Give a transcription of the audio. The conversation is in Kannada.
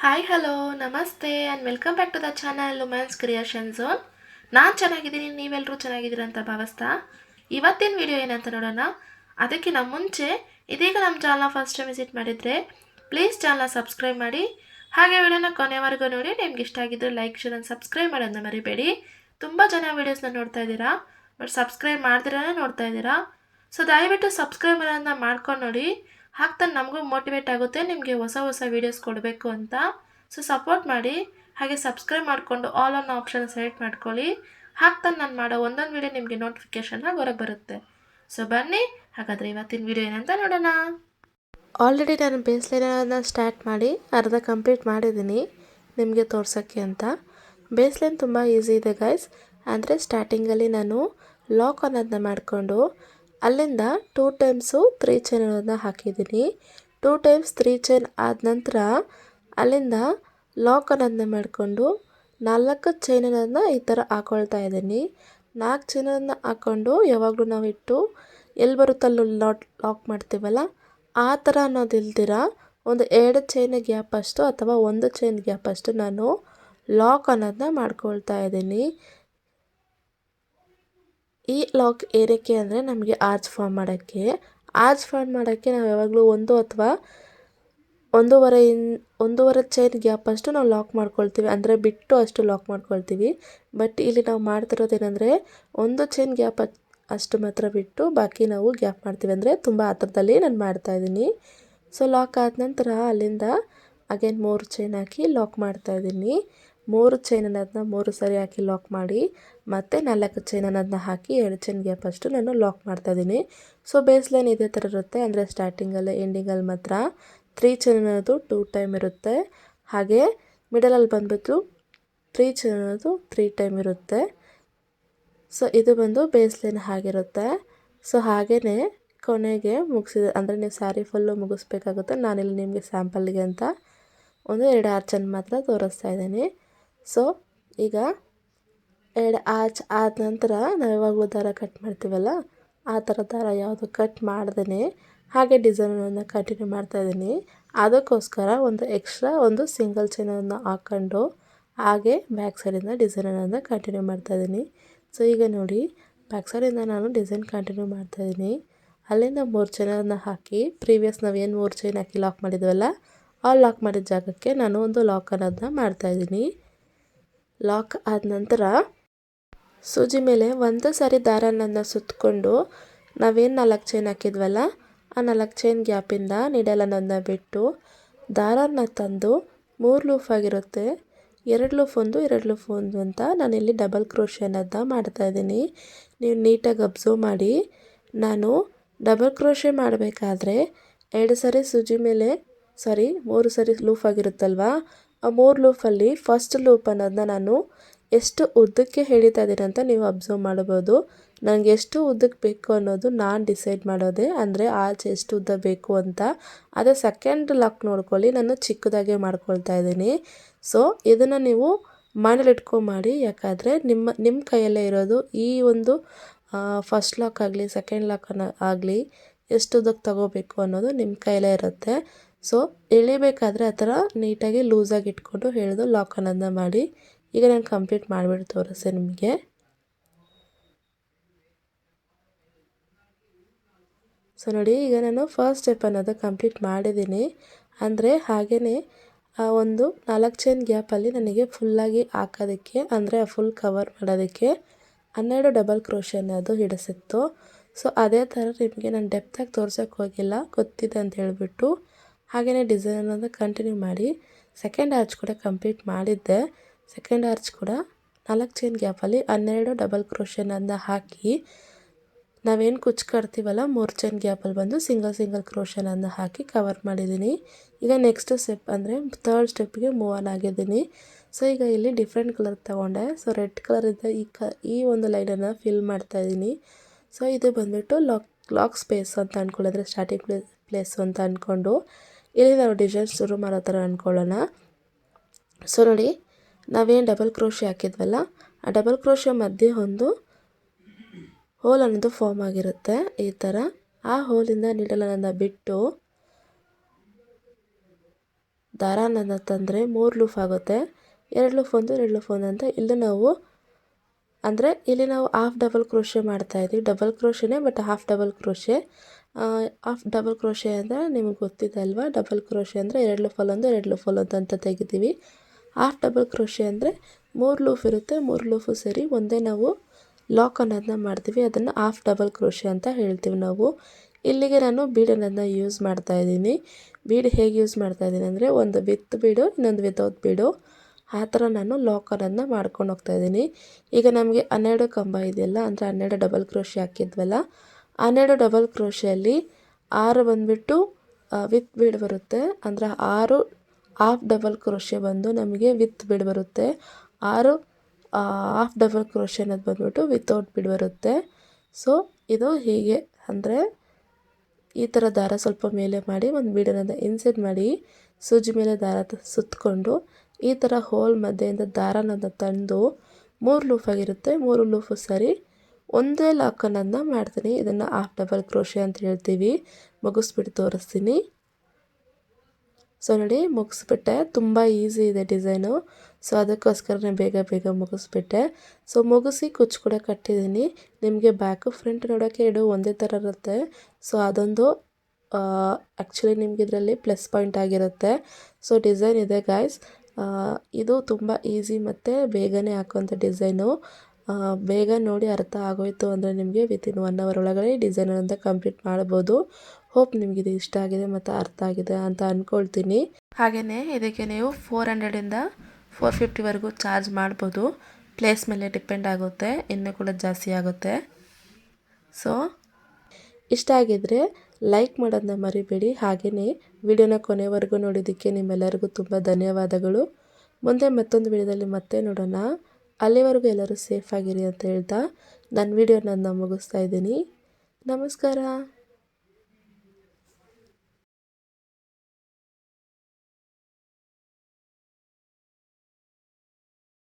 ಹಾಯ್ ಹಲೋ ನಮಸ್ತೆ and welcome back to the channel Women's Creation Zone. ನಾನು ಚೆನ್ನಾಗಿದ್ದೀನಿ, ನೀವೆಲ್ಲರೂ ಚೆನ್ನಾಗಿದ್ದೀರ ಅಂತ ಭಾವಿಸ್ತಾ ಇವತ್ತಿನ ವಿಡಿಯೋ ಏನಂತ ನೋಡೋಣ. ಅದಕ್ಕಿಂತ ಮುಂಚೆ ಇದೀಗ ನಮ್ಮ ಚಾನಲ್ನ ಫಸ್ಟ್ ಟೈಮ್ ವಿಸಿಟ್ ಮಾಡಿದರೆ ಪ್ಲೀಸ್ ಚಾನಲ್ನ ಸಬ್ಸ್ಕ್ರೈಬ್ ಮಾಡಿ, ಹಾಗೆ ವಿಡಿಯೋನ ಕೊನೆವರೆಗೂ ನೋಡಿ. ನಿಮ್ಗೆ ಇಷ್ಟ ಆಗಿದ್ದರೆ ಲೈಕ್ ಶೇರ್ ಆ್ಯಂಡ್ ಸಬ್ಸ್ಕ್ರೈಬ್ ಮಾಡೋದನ್ನ ಮರಿಬೇಡಿ. ತುಂಬ ಜನ ವೀಡಿಯೋಸ್ನ ನೋಡ್ತಾ ಇದ್ದೀರಾ, ಬಟ್ ಸಬ್ಸ್ಕ್ರೈಬ್ ಮಾಡ್ದಿರಾನೇ ನೋಡ್ತಾ ಇದ್ದೀರಾ. ಸೊ ದಯವಿಟ್ಟು ಸಬ್ಸ್ಕ್ರೈಬ್ ಮಾಡೋದನ್ನ ಮಾಡ್ಕೊಂಡು ನೋಡಿ, ಹಾಕ್ತಾನೆ ನಮಗೂ ಮೋಟಿವೇಟ್ ಆಗುತ್ತೆ ನಿಮಗೆ ಹೊಸ ಹೊಸ ವೀಡಿಯೋಸ್ ಕೊಡಬೇಕು ಅಂತ. ಸೊ ಸಪೋರ್ಟ್ ಮಾಡಿ, ಹಾಗೆ ಸಬ್ಸ್ಕ್ರೈಬ್ ಮಾಡಿಕೊಂಡು ಆಲ್ ಆನ್ ಆಪ್ಷನ್ ಸೆಲೆಕ್ಟ್ ಮಾಡ್ಕೊಳ್ಳಿ. ಹಾಕ್ತಾನೆ ನಾನು ಮಾಡೋ ಒಂದೊಂದು ವೀಡಿಯೋ ನಿಮಗೆ ನೋಟಿಫಿಕೇಷನ್ ಹೊರಗೆ ಬರುತ್ತೆ. ಸೊ ಬನ್ನಿ ಹಾಗಾದರೆ ಇವತ್ತಿನ ವೀಡಿಯೋ ಏನಂತ ನೋಡೋಣ. ಆಲ್ರೆಡಿ ನಾನು ಬೇಸ್ ಲೈನನ್ನು ಸ್ಟಾರ್ಟ್ ಮಾಡಿ ಅರ್ಧ ಕಂಪ್ಲೀಟ್ ಮಾಡಿದ್ದೀನಿ ನಿಮಗೆ ತೋರ್ಸೋಕ್ಕೆ ಅಂತ. ಬೇಸ್ ಲೈನ್ ತುಂಬ ಈಸಿ ಇದೆ ಗೈಸ್. ಅಂದರೆ ಸ್ಟಾರ್ಟಿಂಗಲ್ಲಿ ನಾನು ಲಾಕ್ ಅನ್ನೋದನ್ನ ಮಾಡಿಕೊಂಡು ಅಲ್ಲಿಂದ 2 ಟೈಮ್ಸು 3 ಚೈನ್ ಅನ್ನೋದನ್ನ ಹಾಕಿದ್ದೀನಿ. 2 ಟೈಮ್ಸ್ 3 ಚೈನ್ ಆದ ನಂತರ ಅಲ್ಲಿಂದ ಲಾಕ್ ಅನ್ನೋದನ್ನ ಮಾಡಿಕೊಂಡು 4 ಚೈನ್ ಅನ್ನೋದನ್ನ ಈ ಥರ ಹಾಕ್ಕೊಳ್ತಾ ಇದ್ದೀನಿ. 4 ಚೈನನ್ನು ಹಾಕ್ಕೊಂಡು ಯಾವಾಗಲೂ ನಾವು ಇಟ್ಟು ಎಲ್ಲಿ ಬರುತ್ತಲ್ಲೂ ಲಾಕ್ ಮಾಡ್ತೀವಲ್ಲ ಆ ಥರ ಅನ್ನೋದು ಇಲ್ದಿರ ಒಂದು 2 ಚೈನ್ ಗ್ಯಾಪ್ ಅಷ್ಟು ಅಥವಾ 1 ಚೈನ್ ಗ್ಯಾಪ್ ಅಷ್ಟು ನಾನು ಲಾಕ್ ಅನ್ನೋದನ್ನ ಮಾಡ್ಕೊಳ್ತಾ ಇದ್ದೀನಿ. ಈ ಲಾಕ್ ಏನಕ್ಕೆ ಅಂದರೆ ನಮಗೆ ಆರ್ಚ್ ಫಾರ್ಮ್ ಮಾಡೋಕ್ಕೆ ನಾವು ಯಾವಾಗಲೂ 1 ಅಥವಾ 1.5 ಚೈನ್ ಗ್ಯಾಪ್ ಅಷ್ಟು ನಾವು ಲಾಕ್ ಮಾಡ್ಕೊಳ್ತೀವಿ, ಅಂದರೆ ಬಿಟ್ಟು ಅಷ್ಟು ಲಾಕ್ ಮಾಡ್ಕೊಳ್ತೀವಿ. ಬಟ್ ಇಲ್ಲಿ ನಾವು ಮಾಡ್ತಿರೋದೇನೆಂದರೆ 1 ಚೈನ್ ಗ್ಯಾಪ್ ಅಷ್ಟು ಮಾತ್ರ ಬಿಟ್ಟು ಬಾಕಿ ನಾವು ಗ್ಯಾಪ್ ಮಾಡ್ತೀವಿ, ಅಂದರೆ ತುಂಬ ಹತ್ರದಲ್ಲಿ ನಾನು ಮಾಡ್ತಾಯಿದ್ದೀನಿ. ಸೊ ಲಾಕ್ ಆದ ನಂತರ ಅಲ್ಲಿಂದ ಅಗೇನ್ 3 ಚೈನ್ ಹಾಕಿ ಲಾಕ್ ಮಾಡ್ತಾಯಿದ್ದೀನಿ. 3 ಚೈನ್ ಅನ್ನೋದನ್ನ 3 ಸರಿ ಹಾಕಿ ಲಾಕ್ ಮಾಡಿ ಮತ್ತು 4 ಚೈನ್ ಅನ್ನೋದನ್ನ ಹಾಕಿ 2 ಚೈನ್ ಗ್ಯಾಪ್ ಅಷ್ಟು ನಾನು ಲಾಕ್ ಮಾಡ್ತಾಯಿದ್ದೀನಿ. ಸೊ ಬೇಸ್ ಲೈನ್ ಇದೇ ಥರ ಇರುತ್ತೆ, ಅಂದರೆ ಸ್ಟಾರ್ಟಿಂಗಲ್ಲಿ ಎಂಡಿಂಗಲ್ಲಿ ಮಾತ್ರ 3 ಚೈನ್ ಅನ್ನೋದು 2 ಟೈಮ್ ಇರುತ್ತೆ, ಹಾಗೆ ಮಿಡಲಲ್ಲಿ ಬಂದುಬಿಟ್ಟು 3 ಚೈನ್ ಅನ್ನೋದು 3 ಟೈಮ್ ಇರುತ್ತೆ. ಸೊ ಇದು ಬಂದು ಬೇಸ್ ಲೈನ್ ಆಗಿರುತ್ತೆ. ಸೊ ಹಾಗೆಯೇ ಕೊನೆಗೆ ಮುಗಿಸಿದ ಅಂದರೆ ನೀವು ಸ್ಯಾರಿ ಫುಲ್ಲು ಮುಗಿಸ್ಬೇಕಾಗುತ್ತೆ. ನಾನಿಲ್ಲಿ ನಿಮಗೆ ಸ್ಯಾಂಪಲ್ಗೆ ಅಂತ 2 ಆರ್ಚನ್ನು ಮಾತ್ರ ತೋರಿಸ್ತಾ ಇದ್ದೀನಿ. ಸೊ ಈಗ 2 ಆರ್ಚ್ ಆದ ನಂತರ ನಾವು ಯಾವಾಗಲೂ ದಾರ ಕಟ್ ಮಾಡ್ತೀವಲ್ಲ ಆ ಥರ ದಾರ ಯಾವುದು ಕಟ್ ಮಾಡ್ದೇ ಹಾಗೆ ಡಿಸೈನನ್ನು ಕಂಟಿನ್ಯೂ ಮಾಡ್ತಾಯಿದ್ದೀನಿ. ಅದಕ್ಕೋಸ್ಕರ ಒಂದು ಸಿಂಗಲ್ ಚೈನನ್ನು ಹಾಕ್ಕೊಂಡು ಹಾಗೆ ಬ್ಯಾಕ್ ಸೈಡಿಂದ ಡಿಸೈನನ್ನು ಕಂಟಿನ್ಯೂ ಮಾಡ್ತಾಯಿದ್ದೀನಿ. ಸೊ ಈಗ ನೋಡಿ ಬ್ಯಾಕ್ ಸೈಡಿಂದ ನಾನು ಡಿಸೈನ್ ಕಂಟಿನ್ಯೂ ಮಾಡ್ತಾಯಿದ್ದೀನಿ. ಅಲ್ಲಿಂದ 3 ಚೈನನ್ನು ಹಾಕಿ ಪ್ರೀವಿಯಸ್ ನಾವೇನು 3 ಚೈನ್ ಹಾಕಿ ಲಾಕ್ ಮಾಡಿದ್ವಲ್ಲ ಆ ಲಾಕ್ ಮಾಡಿದ ಜಾಗಕ್ಕೆ ನಾನು ಒಂದು ಲಾಕ್ ಅನ್ನೋದನ್ನ ಮಾಡ್ತಾಯಿದ್ದೀನಿ. ಲಾಕ್ ಆದ ನಂತರ ಸೂಜಿ ಮೇಲೆ ಒಂದು ಸಾರಿ ದಾರನನ್ನು ಸುತ್ತಕೊಂಡು ನಾವೇನು 4 ಚೈನ್ ಹಾಕಿದ್ವಲ್ಲ ಆ 4 ಚೈನ್ ಗ್ಯಾಪಿಂದ ನೀಡಲ್ ಅನ್ನೋದನ್ನ ಬಿಟ್ಟು ದಾರನ ತಂದು 3 ಲೂಫ್ ಆಗಿರುತ್ತೆ, 2 ಲೂಫ್ 2 ಲೂಫ್ ಅಂತ ನಾನಿಲ್ಲಿ ಡಬಲ್ ಕ್ರೋಶೆ ಅನ್ನೋದನ್ನ ಮಾಡ್ತಾಯಿದ್ದೀನಿ. ನೀವು ನೀಟಾಗಿ ಅಬ್ಸರ್ವ್ ಮಾಡಿ, ನಾನು ಡಬಲ್ ಕ್ರೋಶೆ ಮಾಡಬೇಕಾದ್ರೆ 2 ಸಾರಿ ಸೂಜಿ ಮೇಲೆ 3 ಸಾರಿ ಲೂಫ್ ಆಗಿರುತ್ತಲ್ವ, ಆ 3 ಲೂಫಲ್ಲಿ ಫಸ್ಟ್ ಲೂಪ್ ಅನ್ನೋದನ್ನ ನಾನು ಎಷ್ಟು ಉದ್ದಕ್ಕೆ ಎಳಿತಾ ಇದ್ದೀನಿ ಅಂತ ನೀವು ಅಬ್ಸರ್ವ್ ಮಾಡ್ಬೋದು. ನನಗೆ ಎಷ್ಟು ಉದ್ದಕ್ಕೆ ಬೇಕು ಅನ್ನೋದು ನಾನು ಡಿಸೈಡ್ ಮಾಡೋದೆ, ಅಂದರೆ ಆಚೆ ಎಷ್ಟು ಉದ್ದ ಬೇಕು ಅಂತ. ಅದೇ ಸೆಕೆಂಡ್ ಲಾಕ್ ನೋಡ್ಕೊಳ್ಳಿ, ನಾನು ಚಿಕ್ಕದಾಗೆ ಮಾಡ್ಕೊಳ್ತಾ ಇದ್ದೀನಿ. ಸೊ ಇದನ್ನು ನೀವು ಮಾಡಿ, ಯಾಕಂದರೆ ನಿಮ್ಮ ಕೈಯಲ್ಲೇ ಇರೋದು ಈ ಒಂದು ಫಸ್ಟ್ ಲಾಕ್ ಆಗಲಿ ಸೆಕೆಂಡ್ ಲಾಕ್ ಆಗಲಿ ಎಷ್ಟು ಉದ್ದಕ್ಕೆ ತಗೋಬೇಕು ಅನ್ನೋದು ನಿಮ್ಮ ಕೈಯಲ್ಲೇ ಇರುತ್ತೆ. ಸೊ ಎಳಿಬೇಕಾದ್ರೆ ಆ ಥರ ನೀಟಾಗಿ ಲೂಸಾಗಿ ಇಟ್ಕೊಂಡು ಎಳೆದು ಲಾಕ್ ಅನ್ನೋದನ್ನ ಮಾಡಿ. ಈಗ ನಾನು ಕಂಪ್ಲೀಟ್ ಮಾಡಿಬಿಟ್ಟು ತೋರಿಸ್ತೆ ನಿಮಗೆ. ಸೊ ನೋಡಿ ಈಗ ನಾನು ಫಸ್ಟ್ ಸ್ಟೆಪ್ ಅನ್ನೋದು ಕಂಪ್ಲೀಟ್ ಮಾಡಿದ್ದೀನಿ. ಅಂದರೆ ಹಾಗೆಯೇ ಆ ಒಂದು 4 ಚೈನ್ ಗ್ಯಾಪಲ್ಲಿ ನನಗೆ ಫುಲ್ಲಾಗಿ ಹಾಕೋದಕ್ಕೆ, ಅಂದರೆ ಫುಲ್ ಕವರ್ ಮಾಡೋದಕ್ಕೆ 12 ಡಬಲ್ ಕ್ರೋಶೆ ಅನ್ನೋದು ಹಿಡಿಸಿತ್ತು. ಸೊ ಅದೇ ಥರ ನಿಮಗೆ ನಾನು ಡೆಪ್ತಾಗಿ ತೋರ್ಸೋಕ್ಕೆ ಹೋಗಿಲ್ಲ, ಗೊತ್ತಿದೆ ಅಂತ ಹೇಳಿಬಿಟ್ಟು ಹಾಗೆಯೇ ಡಿಸೈನ್ ಅನ್ನೋದು ಕಂಟಿನ್ಯೂ ಮಾಡಿ ಸೆಕೆಂಡ್ ಆರ್ಚ್ ಕೂಡ ಕಂಪ್ಲೀಟ್ ಮಾಡಿದ್ದೆ. ಸೆಕೆಂಡ್ ಆರ್ಚ್ ಕೂಡ 4 ಚೈನ್ ಗ್ಯಾಪಲ್ಲಿ 12 ಡಬಲ್ ಕ್ರೋಶೆನನ್ನು ಹಾಕಿ ನಾವೇನು ಕುಚ್ಚು ಕಟ್ತೀವಲ್ಲ 3 ಚೈನ್ ಗ್ಯಾಪಲ್ಲಿ ಬಂದು ಸಿಂಗಲ್ ಕ್ರೋಶೆನನ್ನು ಹಾಕಿ ಕವರ್ ಮಾಡಿದ್ದೀನಿ. ಈಗ ನೆಕ್ಸ್ಟ್ ಸ್ಟೆಪ್ ಅಂದರೆ ಥರ್ಡ್ ಸ್ಟೆಪ್ಗೆ ಮೂವ್ ಆನ್ ಆಗಿದ್ದೀನಿ. ಸೊ ಈಗ ಇಲ್ಲಿ ಡಿಫ್ರೆಂಟ್ ಕಲರ್ ತೊಗೊಂಡೆ. ಸೊ ರೆಡ್ ಕಲರಿಂದ ಈ ಒಂದು ಲೈನನ್ನು ಫಿಲ್ ಮಾಡ್ತಾಯಿದ್ದೀನಿ. ಸೊ ಇದು ಬಂದುಬಿಟ್ಟು ಲಾಕ್ ಸ್ಪೇಸ್ ಅಂತ ಅಂದ್ಕೊಳ್ಳೋದ್ರೆ ಸ್ಟಾರ್ಟಿಂಗ್ ಪ್ಲೇಸು ಅಂತ ಅಂದ್ಕೊಂಡು ಇಲ್ಲಿ ನಾವು ಡಿಸೈನ್ ಶುರು ಮಾಡೋ ಥರ ಅಂದ್ಕೊಳ್ಳೋಣ. ಸೊ ನೋಡಿ ನಾವೇನು ಡಬಲ್ ಕ್ರೋಶೆ ಹಾಕಿದ್ವಲ್ಲ ಆ ಡಬಲ್ ಕ್ರೋಶೆ ಮಧ್ಯೆ ಒಂದು ಹೋಲ್ ಅನ್ನೋದು ಫಾರ್ಮ್ ಆಗಿರುತ್ತೆ ಈ ಥರ. ಆ ಹೋಲಿಂದ ನೀಡಲನ್ನು ಬಿಟ್ಟು ದಾರಾನ ತಂದರೆ 3 ಲೂಫ್ ಆಗುತ್ತೆ. 2 ಲೂಫ್ ಒಂದು 2 ಲೂಫ್ ಒಂದು ಅಂತ ಇಲ್ಲಿ ನಾವು ಹಾಫ್ ಡಬಲ್ ಕ್ರೋಶೆ ಮಾಡ್ತಾಯಿದ್ದೀವಿ. ಡಬಲ್ ಕ್ರೋಶೆನೇ but half double crochet. Half double crochet ಅಂದರೆ ನಿಮಗೆ ಗೊತ್ತಿದೆ ಅಲ್ವಾ. ಡಬಲ್ ಕ್ರೋಶೆ ಅಂದರೆ 2 ಲೂಫಲ್ಲಿ ಒಂದು 2 ಲೂಫಲ್ಲಿ ಒಂದು ಅಂತ ತೆಗಿತೀವಿ. ಹಾಫ್ ಡಬಲ್ ಕ್ರೋಶೆ ಅಂದರೆ 3 ಲೂಫ್ ಇರುತ್ತೆ. 3 ಲೂಫು ಸೇರಿ ಒಂದೇ ನಾವು ಲಾಕ್ ಅನ್ನೋದನ್ನ ಮಾಡ್ತೀವಿ. ಅದನ್ನು ಹಾಫ್ ಡಬಲ್ ಕ್ರೋಶೆ ಅಂತ ಹೇಳ್ತೀವಿ ನಾವು. ಇಲ್ಲಿಗೆ ನಾನು ಬೀಡನ್ನು ಯೂಸ್ ಮಾಡ್ತಾಯಿದ್ದೀನಿ. ಬೀಡ್ ಹೇಗೆ ಯೂಸ್ ಮಾಡ್ತಾಯಿದ್ದೀನಿ ಅಂದರೆ ಒಂದು ವಿತ್ ಬೀಡು ಇನ್ನೊಂದು ವಿತೌಟ್ ಬೀಡು ಆ ಥರ ನಾನು ಲಾಕ್ ಅನ್ನೋದನ್ನ ಮಾಡ್ಕೊಂಡು ಹೋಗ್ತಾಯಿದ್ದೀನಿ. ಈಗ ನಮಗೆ 12 ಕಂಬ ಇದೆಯಲ್ಲ, ಅಂದರೆ 12 ಡಬಲ್ ಕ್ರೋಶೆ ಹಾಕಿದ್ವಲ್ಲ, 12 ಡಬಲ್ ಕ್ರೋಶೆಯಲ್ಲಿ 6 ಬಂದುಬಿಟ್ಟು ವಿತ್ ಬೀಡ್ ಬರುತ್ತೆ. ಅಂದರೆ 6 ಹಾಫ್ ಡಬಲ್ ಕ್ರೋಶೆ ಬಂದು ನಮಗೆ ವಿತ್ ಬೀಡ್ ಬರುತ್ತೆ. 6 ಹಾಫ್ ಡಬಲ್ ಕ್ರೋಶೆ ಅನ್ನೋದು ಬಂದುಬಿಟ್ಟು ವಿತೌಟ್ ಬೀಡ್ ಬರುತ್ತೆ. ಸೊ ಇದು ಹೀಗೆ ಅಂದರೆ ಈ ಥರ ದಾರ ಸ್ವಲ್ಪ ಮೇಲೆ ಮಾಡಿ ಒಂದು ಬೀಡನ್ನು ಇನ್ಸೈಡ್ ಮಾಡಿ ಸೂಜಿ ಮೇಲೆ ದಾರ ಸುತ್ತಕೊಂಡು ಈ ಥರ ಹೋಲ್ ಮಧ್ಯೆಯಿಂದ ದಾರನ ತಂದು 3 ಲೂಫ್ ಆಗಿರುತ್ತೆ. 3 ಲೂಫು ಸರಿ ಒಂದೇ ಲಾಕ್ ಅನ್ನೋದನ್ನ ಮಾಡ್ತೀನಿ. ಇದನ್ನು ಹಾಫ್ ಡಬಲ್ ಕ್ರೋಶೆ ಅಂತ ಹೇಳ್ತೀವಿ. ಮುಗಿಸ್ಬಿಟ್ಟು ತೋರಿಸ್ತೀನಿ. ಸೊ ನೋಡಿ ಮುಗಿಸ್ಬಿಟ್ಟೆ. ತುಂಬ ಈಸಿ ಇದೆ ಡಿಸೈನು. ಸೊ ಅದಕ್ಕೋಸ್ಕರನೇ ಬೇಗ ಬೇಗ ಮುಗಿಸ್ಬಿಟ್ಟೆ. ಸೊ ಮುಗಿಸಿ ಕುಚ್ಚು ಕೂಡ ಕಟ್ಟಿದ್ದೀನಿ. ನಿಮಗೆ ಬ್ಯಾಕು ಫ್ರಂಟ್ ನೋಡೋಕ್ಕೆ ಎರಡು ಒಂದೇ ಥರ ಇರುತ್ತೆ. ಸೊ ಅದೊಂದು ಆ್ಯಕ್ಚುಲಿ ನಿಮ್ಗೆ ಇದರಲ್ಲಿ ಪ್ಲಸ್ ಪಾಯಿಂಟ್ ಆಗಿರುತ್ತೆ. ಸೊ ಡಿಸೈನ್ ಇದೆ ಗಾಯ್ಸ್. ಇದು ತುಂಬ ಈಸಿ ಮತ್ತು ಬೇಗನೆ ಹಾಕುವಂಥ ಡಿಸೈನು. ಬೇಗ ನೋಡಿ ಅರ್ಥ ಆಗೋಯ್ತು ಅಂದರೆ ನಿಮಗೆ ವಿತಿನ್ 1 ಅವರ್ ಒಳಗಡೆ ಡಿಸೈನನ್ನು ಕಂಪ್ಲೀಟ್ ಮಾಡ್ಬೋದು. ಹೋಪ್ ನಿಮ್ಗೆ ಇದು ಇಷ್ಟ ಆಗಿದೆ ಮತ್ತು ಅರ್ಥ ಆಗಿದೆ ಅಂತ ಅಂದ್ಕೊಳ್ತೀನಿ. ಹಾಗೆಯೇ ಇದಕ್ಕೆ ನೀವು 400ಇಂದ 450ವರೆಗೂ ಚಾರ್ಜ್ ಮಾಡ್ಬೋದು. ಪ್ಲೇಸ್ ಮೇಲೆ ಡಿಪೆಂಡ್ ಆಗುತ್ತೆ, ಇನ್ನೂ ಕೂಡ ಜಾಸ್ತಿ ಆಗುತ್ತೆ. ಸೊ ಇಷ್ಟ ಆಗಿದ್ದರೆ ಲೈಕ್ ಮಾಡೋದನ್ನ ಮರಿಬೇಡಿ. ಹಾಗೆಯೇ ವಿಡಿಯೋನ ಕೊನೆವರೆಗೂ ನೋಡಿದ್ದಕ್ಕೆ ನಿಮ್ಮೆಲ್ಲರಿಗೂ ತುಂಬ ಧನ್ಯವಾದಗಳು. ಮುಂದೆ ಮತ್ತೊಂದು ವಿಡಿಯೋದಲ್ಲಿ ಮತ್ತೆ ನೋಡೋಣ. ಅಲ್ಲಿವರೆಗೂ ಎಲ್ಲರೂ ಸೇಫ್ ಆಗಿರಿ ಅಂತ ಹೇಳ್ತಾ ನನ್ನ ವಿಡಿಯೋನ ಮುಗಿಸ್ತಾ ಇದ್ದೀನಿ. ನಮಸ್ಕಾರ.